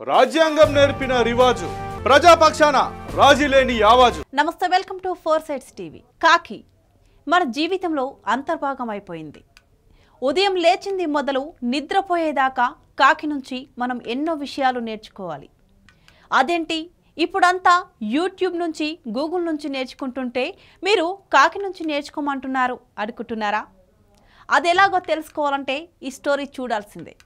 రాజ్యాంగం నేర్పిన రివాజు ప్రజాపక్షాన రాజీలేని ఆవాజు. నమస్తే, వెల్కమ్ టు 4 సైడ్స్ టీవీ. కాకి మన జీవితంలో అంతర్భాగం అయిపోయింది. ఉదయం లేచింది మొదలు నిద్రపోయేదాకా కాకి నుంచి మనం ఎన్నో విషయాలు నేర్చుకోవాలి. అదేంటి ఇప్పుడంతా యూట్యూబ్ నుంచి గూగుల్ నుంచి నేర్చుకుంటుంటే మీరు కాకి నుంచి నేర్చుకోమంటున్నారు అనుకుంటున్నారా? అది ఎలాగో తెలుసుకోవాలంటే ఈ స్టోరీ చూడాల్సిందే.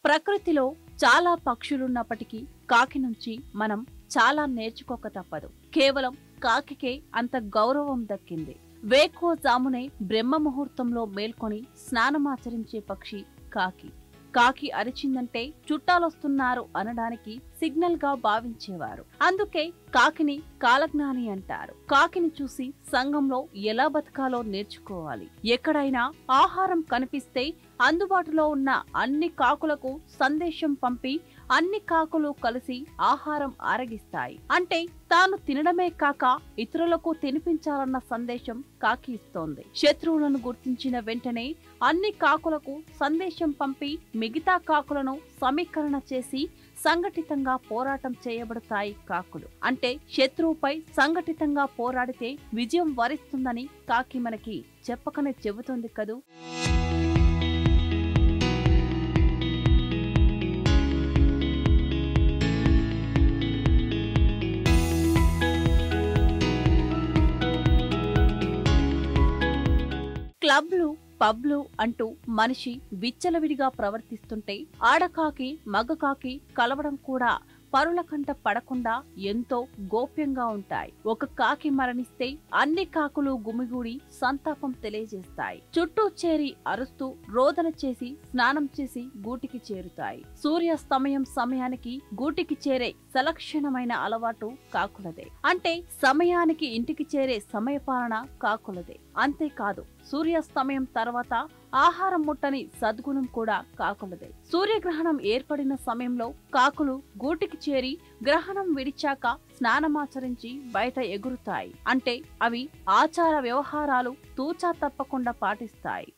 ప్రకృతిలో చాలా పక్షులున్నప్పటికీ కాకి నుంచి మనం చాలా నేర్చుకోక తప్పదు. కేవలం కాకికే అంత గౌరవం దక్కింది. వేకువజామునే బ్రహ్మ ముహూర్తంలో మేల్కొని స్నానమాచరించే పక్షి కాకి. కాకి అరిచిందంటే చుట్టాలొస్తున్నారు అనడానికి సిగ్నల్ గా భావించేవారు. అందుకే కాకిని కాలజ్ఞాని అంటారు. కాకిని చూసి సంఘంలో ఎలా బతకాలో నేర్చుకోవాలి. ఎక్కడైనా ఆహారం కనిపిస్తే అందుబాటులో ఉన్న అన్ని కాకులకు సందేశం పంపి అన్ని కాకులు కలిసి ఆహారం ఆరగిస్తాయి. అంటే తాను తినడమే కాక ఇతరులకు తినిపించాలన్న సందేశం కాకి ఇస్తోంది. శత్రువులను గుర్తించిన వెంటనే అన్ని కాకులకు సందేశం పంపి మిగతా కాకులను సమీకరణ చేసి సంఘటితంగా పోరాటం చేయబడతాయి కాకులు. అంటే శత్రువుపై సంఘటితంగా పోరాడితే విజయం వరిస్తుందని కాకి మనకి చెప్పకనే చెబుతోంది కదూ. క్లబ్లు, పబ్లు అంటూ మనిషి విచ్చలవిడిగా ప్రవర్తిస్తుంటే ఆడకాకి మగకాకి కలవడం కూడా పరుల కంట పడకుండా ఎంతో గోప్యంగా ఉంటాయి. ఒక కాకి మరణిస్తే అన్ని కాకులు గుమిగూడి సంతాపం తెలియజేస్తాయి. చుట్టూ చేరి అరుస్తూ రోదన చేసి స్నానం చేసి గూటికి చేరుతాయి. సూర్యాస్తమయం సమయానికి గూటికి చేరే సలక్షణమైన అలవాటు కాకులదే. అంటే సమయానికి ఇంటికి చేరే సమయపాలన కాకులదే. అంతేకాదు సూర్యాస్తమయం తర్వాత ఆహారం ముట్టని సద్గుణం కూడా కాకులదే. సూర్యగ్రహణం ఏర్పడిన సమయంలో కాకులు గూటికి చేరి గ్రహణం విడిచాక స్నానమాచరించి బయట ఎగురుతాయి. అంటే అవి ఆచార వ్యవహారాలు తూచా తప్పకుండా పాటిస్తాయి.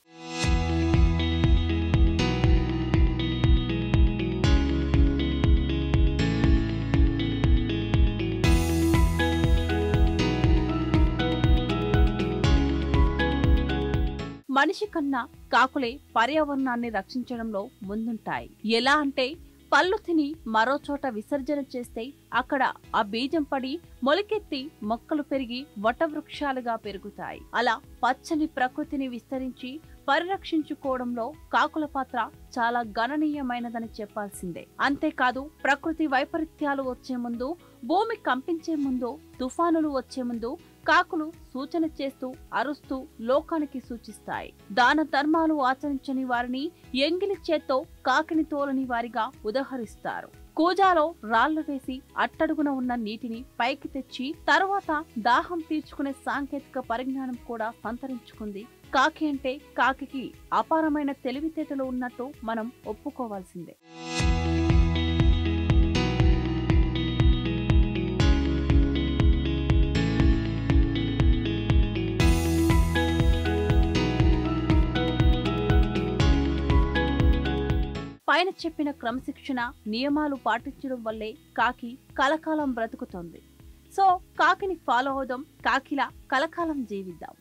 మనిషి కన్నా కాకులే పర్యావరణాన్ని రక్షించడంలో ముందుంటాయి. ఎలా అంటే పళ్ళు తిని మరో చోట విసర్జన చేస్తే అక్కడ ఆ బీజం పడి మొలకెత్తి మొక్కలు పెరిగి వటవృక్షాలుగా పెరుగుతాయి. అలా పచ్చని ప్రకృతిని విస్తరించి పరిరక్షించుకోవడంలో కాకుల పాత్ర చాలా గణనీయమైనదని చెప్పాల్సిందే. అంతేకాదు ప్రకృతి వైపరీత్యాలు వచ్చే ముందు, భూమి కంపించే ముందు, తుఫానులు వచ్చే ముందు కాకులు సూచన చేస్తూ అరుస్తూ లోకానికి సూచిస్తాయి. దాన ధర్మాలు ఆచరించని వారిని ఎంగిలి చేత్తో కాకిని తోలని వారిగా ఉదహరిస్తారు. కూజాలో రాళ్లు వేసి అట్టడుగున ఉన్న నీటిని పైకి తెచ్చి తరువాత దాహం తీర్చుకునే సాంకేతిక పరిజ్ఞానం కూడా సంతరించుకుంది కాకి. అంటే కాకికి అపారమైన తెలివితేటలు ఉన్నట్టు మనం ఒప్పుకోవాల్సిందే. పైన చెప్పిన క్రమశిక్షణ నియమాలు పాటించడం వల్లే కాకి కలకాలం బ్రతుకుతోంది. సో కాకిని ఫాలో అవుదాం, కాకిలా కలకాలం జీవిద్దాం.